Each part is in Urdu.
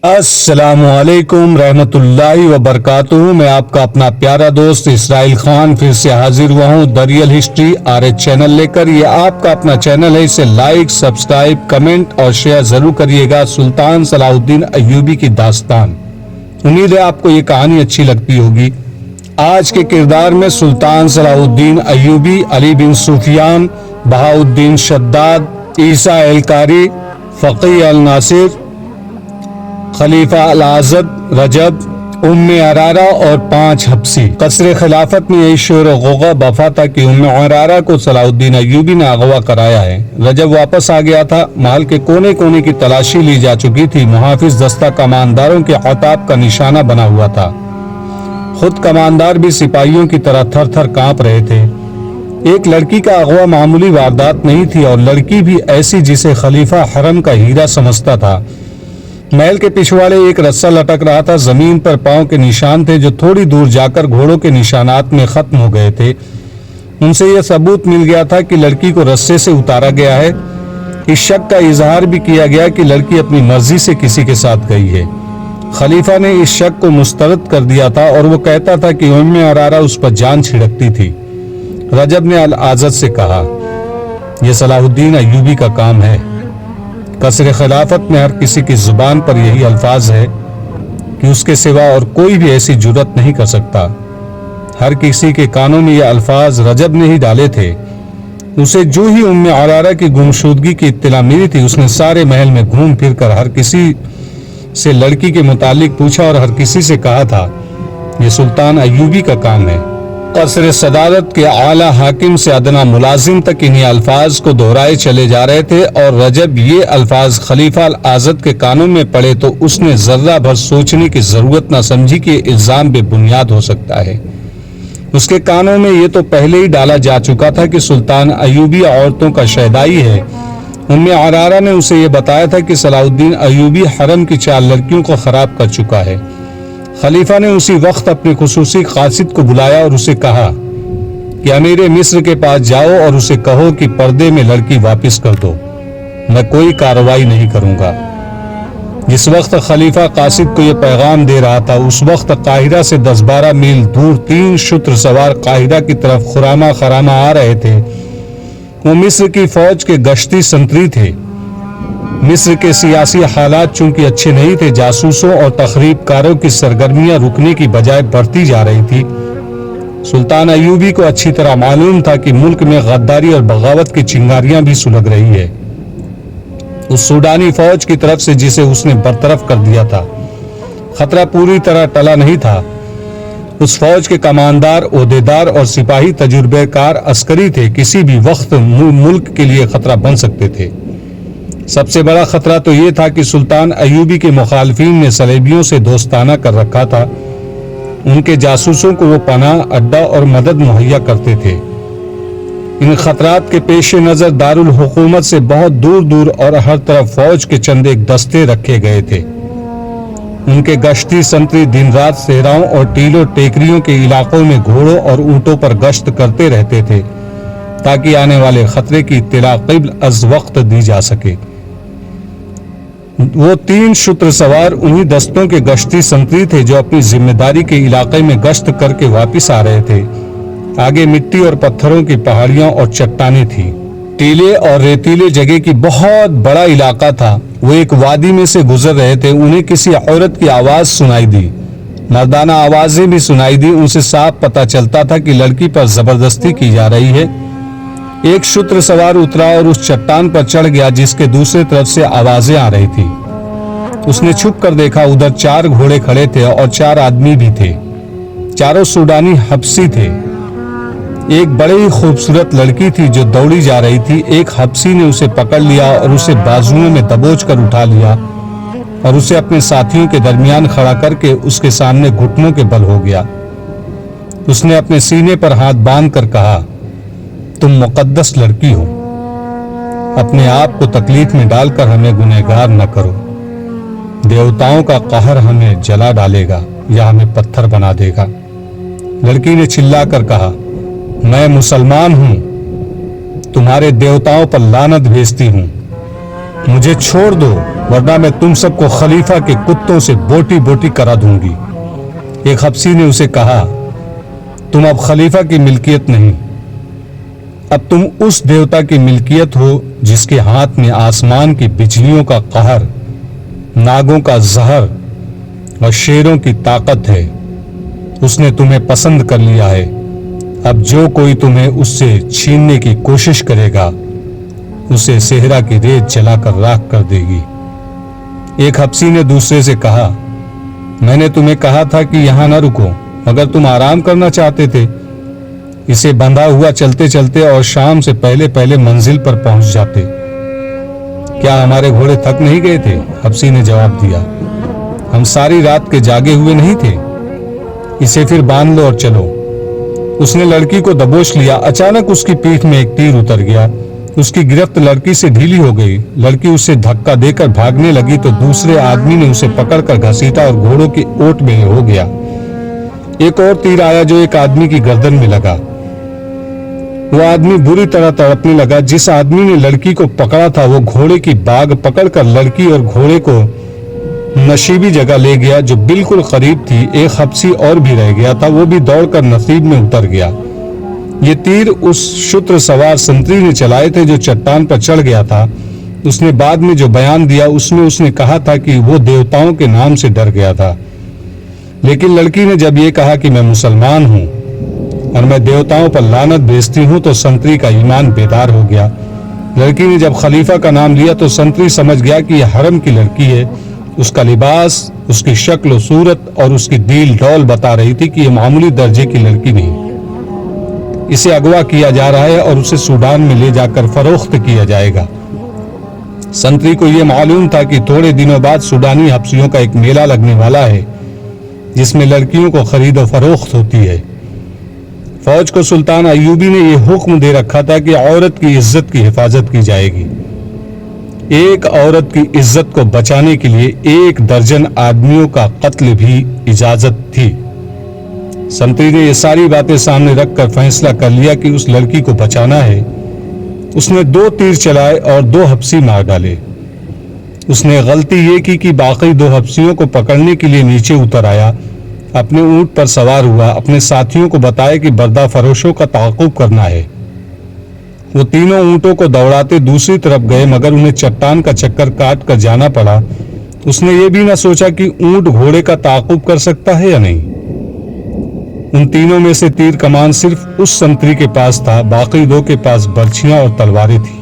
السلام علیکم رحمت اللہ وبرکاتہ۔ میں آپ کا اپنا پیارا دوست اسرائیل خان پھر سے حاضر ہوا ہوں ریئل ہسٹری RH چینل لے کر۔ یہ آپ کا اپنا چینل ہے، اسے لائک، سبسکرائب، کمنٹ اور شیئر ضرور کریے گا۔ سلطان صلاح الدین ایوبی کی داستان، امید ہے آپ کو یہ کہانی اچھی لگتی ہوگی۔ آج کے کردار میں سلطان صلاح الدین ایوبی، علی بن سفیان، بہاؤالدین شداد، عیسیٰ القاری، فقیہ الناصر، خلیفہ العضد، رجب، عرارہ اور 5 حبسی۔ قصر خلافت میں یہی شور و غوغا بفا تھا کہ عرارہ کو صلاح الدین ایوبی نے اغوا کرایا ہے۔ رجب واپس آ گیا تھا، محل کے کونے کونے کی تلاشی لی جا چکی تھی۔ محافظ دستہ کمانداروں کے عتاب کا نشانہ بنا ہوا تھا۔ خود کماندار بھی سپاہیوں کی طرح تھر تھر کانپ رہے تھے۔ ایک لڑکی کا اغوا معمولی واردات نہیں تھی، اور لڑکی بھی ایسی جسے خلیفہ حرم کا ہیرا سمجھتا تھا۔ محل کے پچھواڑے ایک رسہ لٹک رہا تھا، زمین پر پاؤں کے نشان تھے جو تھوڑی دور جا کر گھوڑوں کے نشانات میں ختم ہو گئے تھے۔ ان سے یہ ثبوت مل گیا تھا کہ لڑکی کو رسے سے اتارا گیا ہے۔ اس شک کا اظہار بھی کیا گیا کہ لڑکی اپنی مرضی سے کسی کے ساتھ گئی ہے۔ خلیفہ نے اس شک کو مسترد کر دیا تھا، اور وہ کہتا تھا کہ عرارہ اس پر جان چھڑکتی تھی۔ رجب نے العضد سے کہا، یہ صلاح الدین ایوبی کا کام ہے۔ قصر خلافت میں ہر کسی کی زبان پر یہی الفاظ ہے کہ اس کے سوا اور کوئی بھی ایسی جرات نہیں کر سکتا۔ ہر کسی کے کانوں میں یہ الفاظ رجب نے ہی ڈالے تھے۔ اسے جو ہی عرارہ کی گمشدگی کی اطلاع ملی تھی، اس نے سارے محل میں گھوم پھر کر ہر کسی سے لڑکی کے متعلق پوچھا، اور ہر کسی سے کہا تھا یہ سلطان ایوبی کا کام ہے۔ قصر صدارت کے اعلیٰ حاکم سے ادنا ملازم تک انہی الفاظ کو دہرائے چلے جا رہے تھے، اور رجب یہ الفاظ خلیفہ العضد کے کانوں میں پڑے تو اس نے ذرہ بھر سوچنے کی ضرورت نہ سمجھی کہ الزام بے بنیاد ہو سکتا ہے۔ اس کے کانوں میں یہ تو پہلے ہی ڈالا جا چکا تھا کہ سلطان ایوبی عورتوں کا شیدائی ہے۔ عرارہ نے اسے یہ بتایا تھا کہ صلاح الدین ایوبی حرم کی 4 لڑکیوں کو خراب کر چکا ہے۔ خلیفہ نے اسی وقت اپنے خصوصی قاصد کو بلایا اور اسے کہا کہ امیر مصر کے پاس جاؤ اور اسے کہو کہ پردے میں لڑکی واپس کر دو، میں کوئی کارروائی نہیں کروں گا۔ جس وقت خلیفہ قاصد کو یہ پیغام دے رہا تھا، اس وقت قاہرہ سے 10-12 میل دور 3 شتر سوار قاہرہ کی طرف خرامہ خرامہ آ رہے تھے۔ وہ مصر کی فوج کے گشتی سنتری تھے۔ مصر کے سیاسی حالات چونکہ اچھے نہیں تھے، جاسوسوں اور تخریب کاروں کی سرگرمیاں رکنے کی بجائے بڑھتی جا رہی تھی۔ سلطان ایوبی کو اچھی طرح معلوم تھا کہ ملک میں غداری اور بغاوت کی چنگاریاں بھی سلگ رہی ہے۔ اس سوڈانی فوج کی طرف سے جسے اس نے برطرف کر دیا تھا، خطرہ پوری طرح ٹلا نہیں تھا۔ اس فوج کے کماندار، عہدیدار اور سپاہی تجربے کار عسکری تھے، کسی بھی وقت ملک کے لیے خطرہ بن سکتے تھے۔ سب سے بڑا خطرہ تو یہ تھا کہ سلطان ایوبی کے مخالفین نے صلیبیوں سے دوستانہ کر رکھا تھا۔ ان کے جاسوسوں کو وہ پناہ، اڈا اور مدد مہیا کرتے تھے۔ ان خطرات کے پیش نظر دارالحکومت سے بہت دور دور اور ہر طرف فوج کے چند ایک دستے رکھے گئے تھے۔ ان کے گشتی سنتری دن رات صحراؤں اور ٹیلوں ٹیکریوں کے علاقوں میں گھوڑوں اور اونٹوں پر گشت کرتے رہتے تھے، تاکہ آنے والے خطرے کی اطلاع قبل از وقت دی جا سکے۔ وہ 3 شتر سوار انہی دستوں کے گشتی سنتری تھے جو اپنی ذمہ داری کے علاقے میں گشت کر کے واپس آ رہے تھے۔ آگے مٹی اور پتھروں کی پہاڑیاں اور چٹانیں تھیں۔ ٹیلے اور ریتیلے جگہ کی بہت بڑا علاقہ تھا۔ وہ ایک وادی میں سے گزر رہے تھے۔ انہیں کسی عورت کی آواز سنائی دی، مردانہ آوازیں بھی سنائی دی۔ ان سے صاف پتہ چلتا تھا کہ لڑکی پر زبردستی کی جا رہی ہے۔ ایک شتر سوار اترا اور اس چٹان پر چڑھ گیا جس کے دوسرے طرف سے آوازیں آ رہی تھی۔ اس نے چھپ کر دیکھا، ادھر 4 گھوڑے کھڑے تھے اور 4 آدمی بھی تھے۔ چاروں سوڈانی حبسی تھے۔ ایک بڑی ہی خوبصورت لڑکی تھی جو دوڑی جا رہی تھی۔ ایک حبسی نے اسے پکڑ لیا اور اسے بازوؤں میں دبوچ کر اٹھا لیا، اور اسے اپنے ساتھیوں کے درمیان کھڑا کر کے اس کے سامنے گھٹنوں کے بل ہو گیا۔ اس نے اپنے سینے پر ہاتھ باندھ کر کہا، تم مقدس لڑکی ہو، اپنے آپ کو تکلیف میں ڈال کر ہمیں گنہگار نہ کرو۔ دیوتاؤں کا قہر ہمیں جلا ڈالے گا یا ہمیں پتھر بنا دے گا۔ لڑکی نے چلا کر کہا، میں مسلمان ہوں، تمہارے دیوتاؤں پر لعنت بھیجتی ہوں، مجھے چھوڑ دو۔ ورنہ میں تم سب کو خلیفہ کے کتوں سے بوٹی بوٹی کرا دوں گی۔ ایک حبشی نے اسے کہا، تم اب خلیفہ کی ملکیت نہیں، اب تم اس دیوتا کی ملکیت ہو جس کے ہاتھ میں آسمان کی بجلیوں کا قہر، ناگوں کا زہر اور شیروں کی طاقت ہے۔ اس نے تمہیں پسند کر لیا ہے، اب جو کوئی تمہیں اس سے چھیننے کی کوشش کرے گا اسے صحرا کی ریت جلا کر راکھ کر دے گی۔ ایک حبشی نے دوسرے سے کہا، میں نے تمہیں کہا تھا کہ یہاں نہ رکو مگر تم آرام کرنا چاہتے تھے۔ اسے بندھا ہوا چلتے چلتے اور شام سے پہلے پہلے منزل پر پہنچ جاتے۔ کیا ہمارے گھوڑے تھک نہیں گئے تھے؟ حبشی نے جواب دیا، ہم ساری رات کے جاگے ہوئے نہیں تھے۔ اسے پھر باندھ لو اور چلو۔ اس نے لڑکی کو دبوچ لیا۔ اچانک اس کی پیٹھ میں ایک تیر اتر گیا۔ اس کی گرفت لڑکی سے ڈھیلی ہو گئی۔ لڑکی اسے دھکا دے کر بھاگنے لگی تو دوسرے آدمی نے اسے پکڑ کر گھسیٹا اور گھوڑوں کی اوٹ میں ہو گیا۔ ایک اور تیر آیا جو ایک آدمی کی گردن میں لگا۔ وہ آدمی بری طرح تڑپنے لگا۔ جس آدمی نے لڑکی کو پکڑا تھا وہ گھوڑے کی باگ پکڑ کر لڑکی اور گھوڑے کو نشیبی جگہ لے گیا جو بالکل قریب تھی۔ ایک حبشی اور بھی رہ گیا تھا، وہ بھی دوڑ کر نصیب میں اتر گیا۔ یہ تیر اس شتر سوار سنتری نے چلائے تھے جو چٹان پر چڑھ گیا تھا۔ اس نے بعد میں جو بیان دیا اس میں کہا تھا کہ وہ دیوتاؤں کے نام سے ڈر گیا تھا، لیکن لڑکی نے جب یہ کہا کہ میں مسلمان ہوں اور میں دیوتاؤں پر لعنت بھیجتی ہوں تو سنتری کا ایمان بیدار ہو گیا۔ لڑکی نے جب خلیفہ کا نام لیا تو سنتری سمجھ گیا کہ یہ حرم کی لڑکی ہے۔ اس کا لباس، اس کی شکل و صورت اور اس کی ڈیل ڈول بتا رہی تھی کہ یہ معمولی درجے کی لڑکی نہیں، اسے اغوا کیا جا رہا ہے اور اسے سوڈان میں لے جا کر فروخت کیا جائے گا۔ سنتری کو یہ معلوم تھا کہ تھوڑے دنوں بعد سوڈانی حبشیوں کا ایک میلہ لگنے والا ہے جس میں لڑکیوں کو خرید و فروخت ہوتی ہے۔ فوج کو سلطان ایوبی نے یہ حکم دے رکھا تھا کہ عورت کی عزت کی حفاظت کی جائے گی۔ ایک عورت کی عزت کو بچانے کے لیے 1 درجن آدمیوں کا قتل بھی اجازت تھی۔ سنتری نے یہ ساری باتیں سامنے رکھ کر فیصلہ کر لیا کہ اس لڑکی کو بچانا ہے۔ اس نے 2 تیر چلائے اور 2 حبشی مار ڈالے۔ اس نے غلطی یہ کی کہ باقی 2 حبشیوں کو پکڑنے کے لیے نیچے اتر آیا، اپنے اونٹ پر سوار ہوا، اپنے ساتھیوں کو بتایا کہ بردہ فروشوں کا تعاقب کرنا ہے۔ وہ تینوں اونٹوں کو دوڑاتے دوسری طرف گئے مگر انہیں چٹان کا چکر کاٹ کر جانا پڑا۔ اس نے یہ بھی نہ سوچا کہ اونٹ گھوڑے کا تعاقب کر سکتا ہے یا نہیں۔ ان تینوں میں سے تیر کمان صرف اس سنتری کے پاس تھا، باقی 2 کے پاس برچھیاں اور تلواریں تھیں۔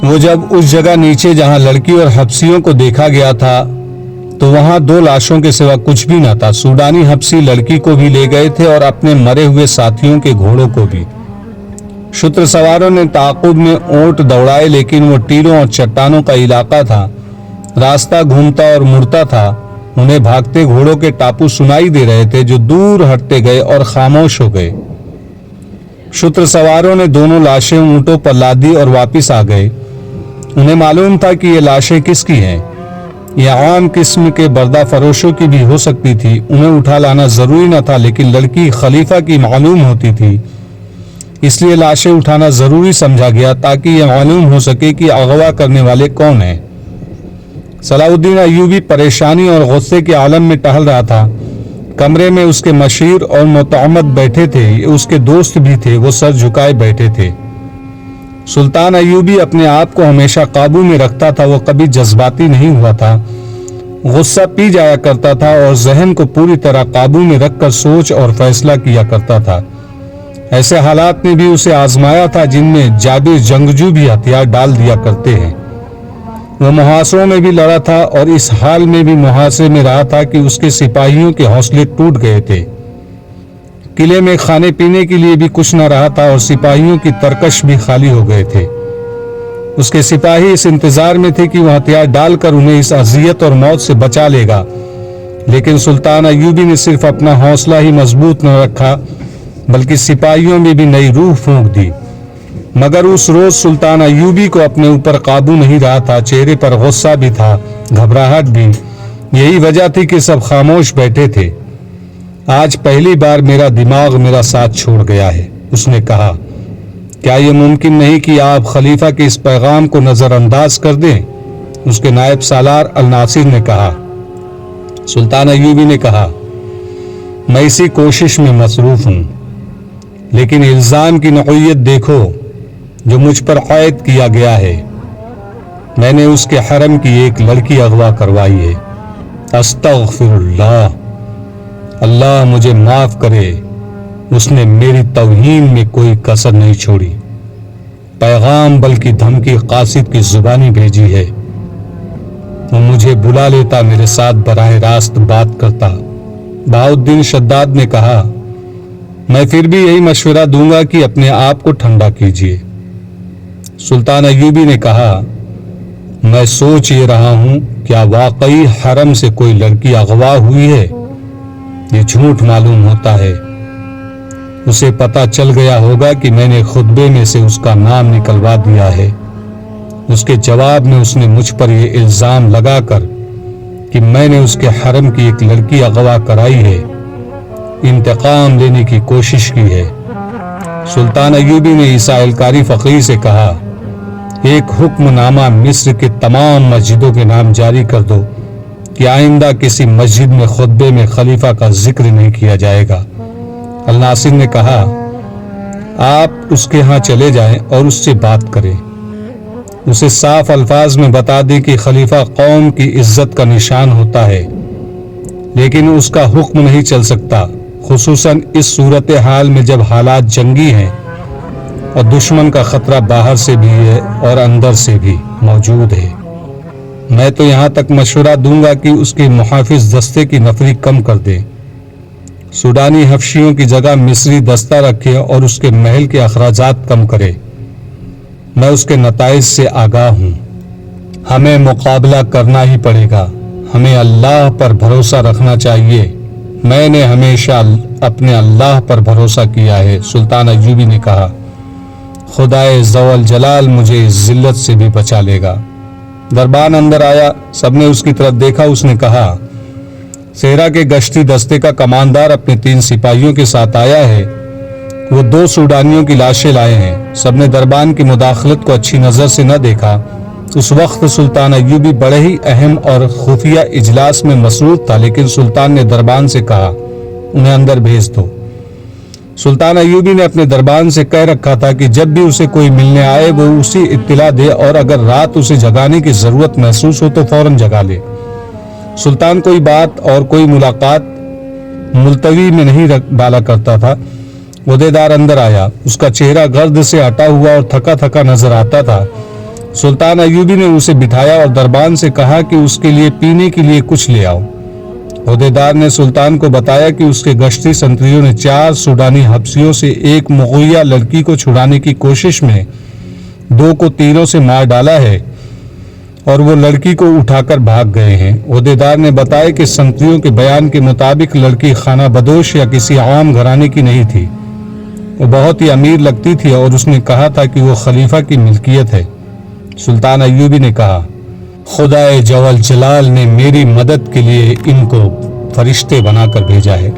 وہ جب اس جگہ نیچے جہاں لڑکی اور حبشیوں کو دیکھا گیا تھا تو وہاں 2 لاشوں کے سوا کچھ بھی نہ تھا۔ سوڈانی حبشی لڑکی کو بھی لے گئے تھے اور اپنے مرے ہوئے ساتھیوں کے گھوڑوں کو بھی۔ شتر سواروں نے تعاقب میں اونٹ دوڑائے لیکن وہ ٹیروں اور چٹانوں کا علاقہ تھا، راستہ گھومتا اور مڑتا تھا۔ انہیں بھاگتے گھوڑوں کے ٹاپو سنائی دے رہے تھے جو دور ہٹتے گئے اور خاموش ہو گئے۔ شتر سواروں نے دونوں لاشیں اونٹوں پر لادی اور واپس آ گئے۔ انہیں معلوم تھا کہ یہ لاشیں کس کی ہیں۔ یہ عام قسم کے بردہ فروشوں کی بھی ہو سکتی تھی۔ انہیں اٹھا لانا ضروری نہ تھا، لیکن لڑکی خلیفہ کی معلوم ہوتی تھی، اس لیے لاشیں اٹھانا ضروری سمجھا گیا تاکہ یہ معلوم ہو سکے کہ اغوا کرنے والے کون ہیں۔ صلاح الدین ایوبی پریشانی اور غصے کے عالم میں ٹہل رہا تھا۔ کمرے میں اس کے مشیر اور متعمد بیٹھے تھے، اس کے دوست بھی تھے، وہ سر جھکائے بیٹھے تھے۔ سلطان ایوبی اپنے آپ کو ہمیشہ قابو میں رکھتا تھا، وہ کبھی جذباتی نہیں ہوا تھا، غصہ پی جایا کرتا تھا اور ذہن کو پوری طرح قابو میں رکھ کر سوچ اور فیصلہ کیا کرتا تھا۔ ایسے حالات نے بھی اسے آزمایا تھا جن میں جابر جنگجو بھی ہتھیار ڈال دیا کرتے ہیں۔ وہ محاصروں میں بھی لڑا تھا اور اس حال میں بھی محاصرے میں رہا تھا کہ اس کے سپاہیوں کے حوصلے ٹوٹ گئے تھے۔ قلعے میں کھانے پینے کے لیے بھی کچھ نہ رہا تھا اور سپاہیوں کی ترکش بھی خالی ہو گئے تھے۔ اس کے سپاہی اس انتظار میں تھے کہ وہ ہتھیار ڈال کر انہیں اس اذیت اور موت سے بچا لے گا، لیکن سلطان ایوبی نے صرف اپنا حوصلہ ہی مضبوط نہ رکھا بلکہ سپاہیوں میں بھی نئی روح پھونک دی۔ مگر اس روز سلطان ایوبی کو اپنے اوپر قابو نہیں رہا تھا، چہرے پر غصہ بھی تھا، گھبراہٹ بھی۔ یہی وجہ تھی کہ سب خاموش بیٹھے تھے۔ آج پہلی بار میرا دماغ میرا ساتھ چھوڑ گیا ہے، اس نے کہا۔ کیا یہ ممکن نہیں کہ آپ خلیفہ کے اس پیغام کو نظر انداز کر دیں؟ اس کے نائب سالار الناصر نے کہا۔ سلطان ایوبی نے کہا، میں اسی کوشش میں مصروف ہوں، لیکن الزام کی نوعیت دیکھو جو مجھ پر عائد کیا گیا ہے۔ میں نے اس کے حرم کی ایک لڑکی اغوا کروائی ہے۔ استغفر اللہ، اللہ مجھے معاف کرے، اس نے میری توہین میں کوئی کسر نہیں چھوڑی، پیغام بلکہ دھمکی قاصد کی زبانی بھیجی ہے۔ وہ مجھے بلا لیتا، میرے ساتھ براہ راست بات کرتا۔ بہاؤالدین شداد نے کہا، میں پھر بھی یہی مشورہ دوں گا کہ اپنے آپ کو ٹھنڈا کیجیے۔ سلطان ایوبی نے کہا، میں سوچ یہ رہا ہوں کیا واقعی حرم سے کوئی لڑکی اغوا ہوئی ہے؟ یہ جھوٹ معلوم ہوتا ہے۔ اسے پتہ چل گیا ہوگا کہ میں نے خطبے میں سے اس کا نام نکلوا دیا ہے۔ اس کے جواب میں اس نے مجھ پر یہ الزام لگا کر کہ میں نے اس کے حرم کی ایک لڑکی اغوا کرائی ہے، انتقام لینے کی کوشش کی ہے۔ سلطان ایوبی نے عیسائی کاری فقیر سے کہا، ایک حکم نامہ مصر کے تمام مسجدوں کے نام جاری کر دو کہ آئندہ کسی مسجد میں خطبے میں خلیفہ کا ذکر نہیں کیا جائے گا۔ الناصر نے کہا، آپ اس کے ہاں چلے جائیں اور اس سے بات کریں، اسے صاف الفاظ میں بتا دیں کہ خلیفہ قوم کی عزت کا نشان ہوتا ہے، لیکن اس کا حکم نہیں چل سکتا، خصوصاً اس صورتحال میں جب حالات جنگی ہیں اور دشمن کا خطرہ باہر سے بھی ہے اور اندر سے بھی موجود ہے۔ میں تو یہاں تک مشورہ دوں گا کہ اس کے محافظ دستے کی نفری کم کر دے، سوڈانی حبشیوں کی جگہ مصری دستہ رکھے اور اس کے محل کے اخراجات کم کرے۔ میں اس کے نتائج سے آگاہ ہوں، ہمیں مقابلہ کرنا ہی پڑے گا، ہمیں اللہ پر بھروسہ رکھنا چاہیے۔ میں نے ہمیشہ اپنے اللہ پر بھروسہ کیا ہے۔ سلطان ایوبی نے کہا، خدائے ذوال جلال مجھے اس ذلت سے بھی بچا لے گا۔ دربان اندر آیا، سب نے اس کی طرف دیکھا۔ اس نے کہا، صحرا کے گشتی دستے کا کماندار اپنے 3 سپاہیوں کے ساتھ آیا ہے، وہ 2 سوڈانیوں کی لاشیں لائے ہیں۔ سب نے دربان کی مداخلت کو اچھی نظر سے نہ دیکھا۔ اس وقت سلطان ایوبی بڑے ہی اہم اور خفیہ اجلاس میں مصروف تھا، لیکن سلطان نے دربان سے کہا، انہیں اندر بھیج دو۔ سلطان ایوبی نے اپنے دربان سے کہہ رکھا تھا کہ جب بھی اسے کوئی ملنے آئے وہ اسی اطلاع دے، اور اگر رات اسے جگانے کی ضرورت محسوس ہو تو فوراً جگا لے۔ سلطان کوئی بات اور کوئی ملاقات ملتوی میں نہیں ڈالا کرتا تھا۔ عہدیدار اندر آیا، اس کا چہرہ گرد سے ہٹا ہوا اور تھکا تھکا نظر آتا تھا۔ سلطان ایوبی نے اسے بٹھایا اور دربان سے کہا کہ اس کے لیے پینے کے لیے کچھ لے آؤ۔ عہدیدار نے سلطان کو بتایا کہ اس کے گشتی سنتریوں نے 4 سوڈانی حبشیوں سے ایک مغویہ لڑکی کو چھڑانے کی کوشش میں 2 کو تیروں سے مار ڈالا ہے اور وہ لڑکی کو اٹھا کر بھاگ گئے ہیں۔ عہدیدار نے بتایا کہ سنتریوں کے بیان کے مطابق لڑکی خانہ بدوش یا کسی عام گھرانے کی نہیں تھی، وہ بہت ہی امیر لگتی تھی اور اس نے کہا تھا کہ وہ خلیفہ کی ملکیت ہے۔ سلطان ایوبی نے کہا، خدائے جوال جلال نے میری مدد کے لیے ان کو فرشتے بنا کر بھیجا ہے۔